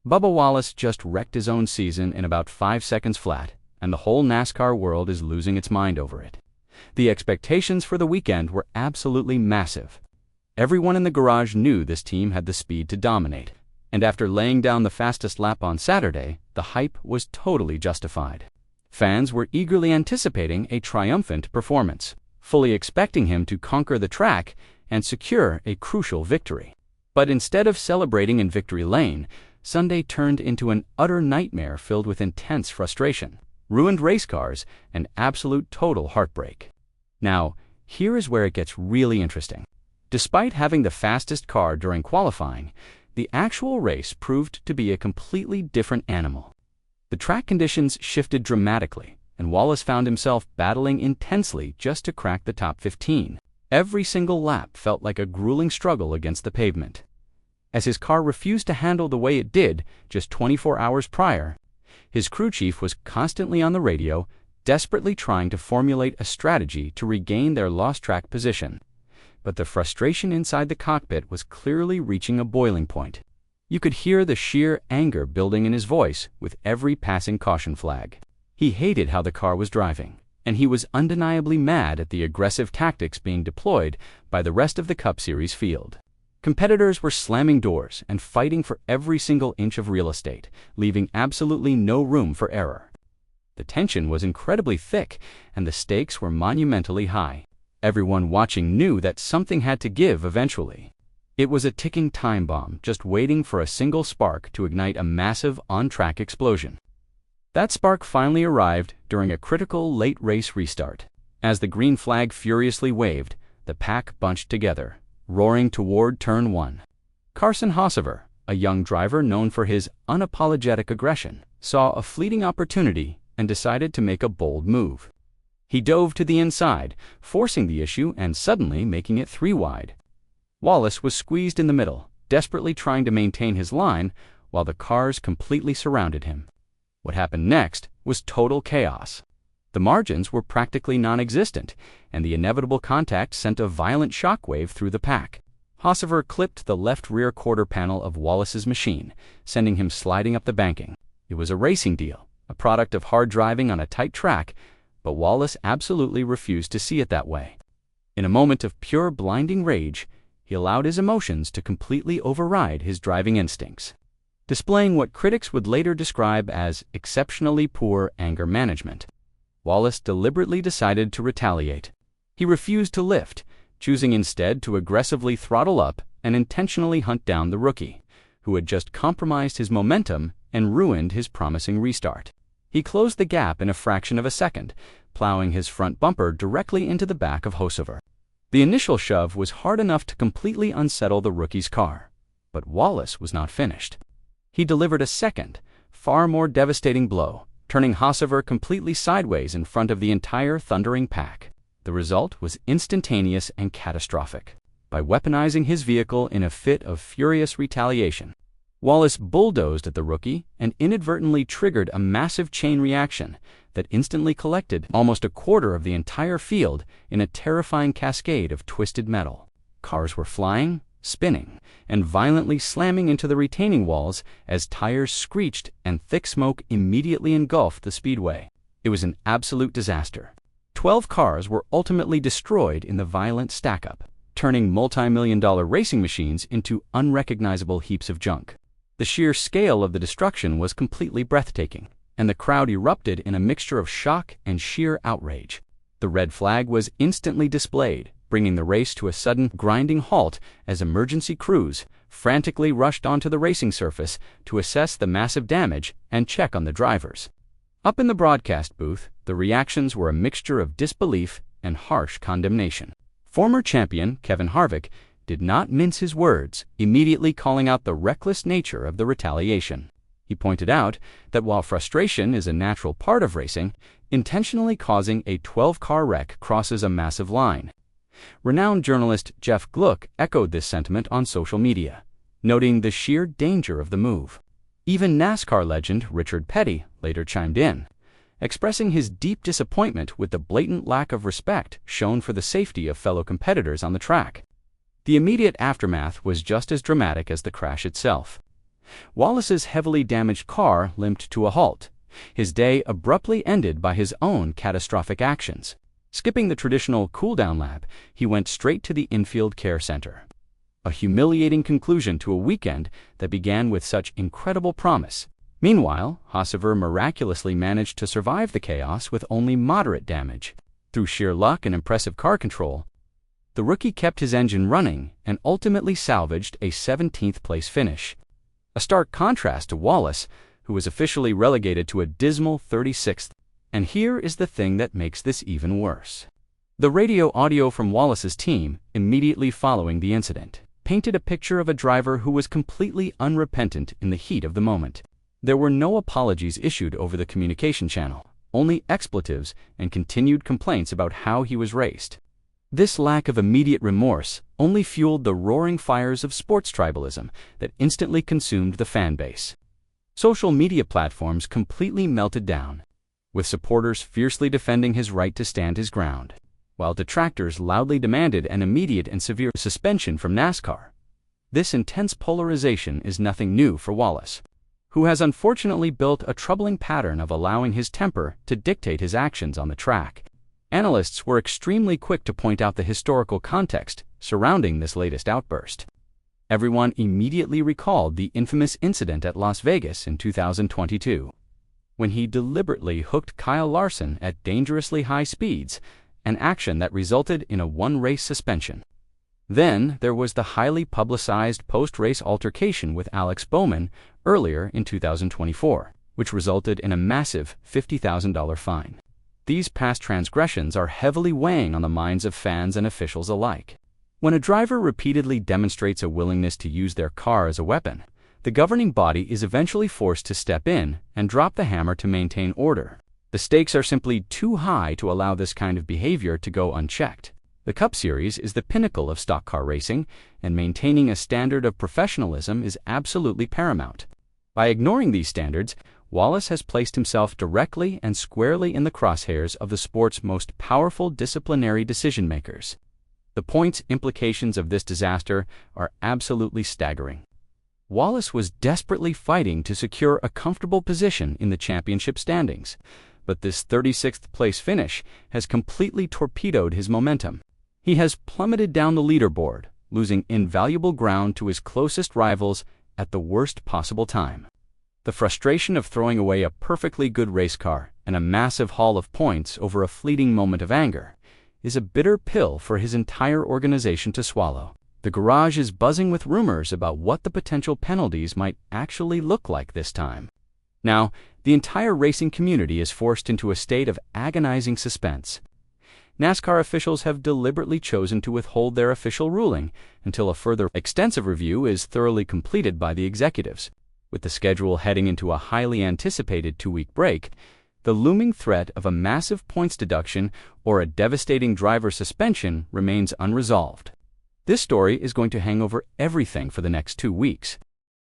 Bubba Wallace just wrecked his own season in about 5 seconds flat, and the whole NASCAR world is losing its mind over it. The expectations for the weekend were absolutely massive. Everyone in the garage knew this team had the speed to dominate, and after laying down the fastest lap on Saturday, the hype was totally justified. Fans were eagerly anticipating a triumphant performance, fully expecting him to conquer the track and secure a crucial victory. But instead of celebrating in victory lane, Sunday turned into an utter nightmare filled with intense frustration, ruined race cars, and absolute total heartbreak. Now, here is where it gets really interesting. Despite having the fastest car during qualifying, the actual race proved to be a completely different animal. The track conditions shifted dramatically, and Wallace found himself battling intensely just to crack the top 15. Every single lap felt like a grueling struggle against the pavement. As his car refused to handle the way it did just 24 hours prior, his crew chief was constantly on the radio, desperately trying to formulate a strategy to regain their lost track position. But the frustration inside the cockpit was clearly reaching a boiling point. You could hear the sheer anger building in his voice with every passing caution flag. He hated how the car was driving, and he was undeniably mad at the aggressive tactics being deployed by the rest of the Cup Series field. Competitors were slamming doors and fighting for every single inch of real estate, leaving absolutely no room for error. The tension was incredibly thick, and the stakes were monumentally high. Everyone watching knew that something had to give eventually. It was a ticking time bomb, just waiting for a single spark to ignite a massive on-track explosion. That spark finally arrived during a critical late race restart. As the green flag furiously waved, the pack bunched together, roaring toward Turn 1. Carson Hocevar, a young driver known for his unapologetic aggression, saw a fleeting opportunity and decided to make a bold move. He dove to the inside, forcing the issue and suddenly making it 3 wide. Wallace was squeezed in the middle, desperately trying to maintain his line while the cars completely surrounded him. What happened next was total chaos. The margins were practically non-existent, and the inevitable contact sent a violent shockwave through the pack. Hocevar clipped the left rear quarter panel of Wallace's machine, sending him sliding up the banking. It was a racing deal, a product of hard driving on a tight track, but Wallace absolutely refused to see it that way. In a moment of pure blinding rage, he allowed his emotions to completely override his driving instincts, displaying what critics would later describe as exceptionally poor anger management. Wallace deliberately decided to retaliate. He refused to lift, choosing instead to aggressively throttle up and intentionally hunt down the rookie, who had just compromised his momentum and ruined his promising restart. He closed the gap in a fraction of a second, plowing his front bumper directly into the back of Hocevar. The initial shove was hard enough to completely unsettle the rookie's car, but Wallace was not finished. He delivered a second, far more devastating blow, turning Hocevar completely sideways in front of the entire thundering pack. The result was instantaneous and catastrophic. By weaponizing his vehicle in a fit of furious retaliation, Wallace bulldozed at the rookie and inadvertently triggered a massive chain reaction that instantly collected almost a quarter of the entire field in a terrifying cascade of twisted metal. Cars were flying, spinning, and violently slamming into the retaining walls as tires screeched and thick smoke immediately engulfed the speedway. It was an absolute disaster. 12 cars were ultimately destroyed in the violent stack-up, turning multi-million-dollar racing machines into unrecognizable heaps of junk. The sheer scale of the destruction was completely breathtaking, and the crowd erupted in a mixture of shock and sheer outrage. The red flag was instantly displayed, bringing the race to a sudden, grinding halt as emergency crews frantically rushed onto the racing surface to assess the massive damage and check on the drivers. Up in the broadcast booth, the reactions were a mixture of disbelief and harsh condemnation. Former champion Kevin Harvick did not mince his words, immediately calling out the reckless nature of the retaliation. He pointed out that while frustration is a natural part of racing, intentionally causing a 12-car wreck crosses a massive line. Renowned journalist Jeff Gluck echoed this sentiment on social media, noting the sheer danger of the move. Even NASCAR legend Richard Petty later chimed in, expressing his deep disappointment with the blatant lack of respect shown for the safety of fellow competitors on the track. The immediate aftermath was just as dramatic as the crash itself. Wallace's heavily damaged car limped to a halt. His day abruptly ended by his own catastrophic actions. Skipping the traditional cool-down lap, he went straight to the infield care center. A humiliating conclusion to a weekend that began with such incredible promise. Meanwhile, Hocevar miraculously managed to survive the chaos with only moderate damage. Through sheer luck and impressive car control, the rookie kept his engine running and ultimately salvaged a 17th place finish. A stark contrast to Wallace, who was officially relegated to a dismal 36th. And here is the thing that makes this even worse. The radio audio from Wallace's team, immediately following the incident, painted a picture of a driver who was completely unrepentant in the heat of the moment. There were no apologies issued over the communication channel, only expletives and continued complaints about how he was raced. This lack of immediate remorse only fueled the roaring fires of sports tribalism that instantly consumed the fan base. Social media platforms completely melted down, with supporters fiercely defending his right to stand his ground, while detractors loudly demanded an immediate and severe suspension from NASCAR. This intense polarization is nothing new for Wallace, who has unfortunately built a troubling pattern of allowing his temper to dictate his actions on the track. Analysts were extremely quick to point out the historical context surrounding this latest outburst. Everyone immediately recalled the infamous incident at Las Vegas in 2022, when he deliberately hooked Kyle Larson at dangerously high speeds, an action that resulted in a one-race suspension. Then there was the highly publicized post-race altercation with Alex Bowman earlier in 2024, which resulted in a massive $50,000 fine. These past transgressions are heavily weighing on the minds of fans and officials alike. When a driver repeatedly demonstrates a willingness to use their car as a weapon, the governing body is eventually forced to step in and drop the hammer to maintain order. The stakes are simply too high to allow this kind of behavior to go unchecked. The Cup Series is the pinnacle of stock car racing, and maintaining a standard of professionalism is absolutely paramount. By ignoring these standards, Wallace has placed himself directly and squarely in the crosshairs of the sport's most powerful disciplinary decision-makers. The points implications of this disaster are absolutely staggering. Wallace was desperately fighting to secure a comfortable position in the championship standings, but this 36th place finish has completely torpedoed his momentum. He has plummeted down the leaderboard, losing invaluable ground to his closest rivals at the worst possible time. The frustration of throwing away a perfectly good race car and a massive haul of points over a fleeting moment of anger is a bitter pill for his entire organization to swallow. The garage is buzzing with rumors about what the potential penalties might actually look like this time. Now, the entire racing community is forced into a state of agonizing suspense. NASCAR officials have deliberately chosen to withhold their official ruling until a further extensive review is thoroughly completed by the executives. With the schedule heading into a highly anticipated 2-week break, the looming threat of a massive points deduction or a devastating driver suspension remains unresolved. This story is going to hang over everything for the next 2 weeks.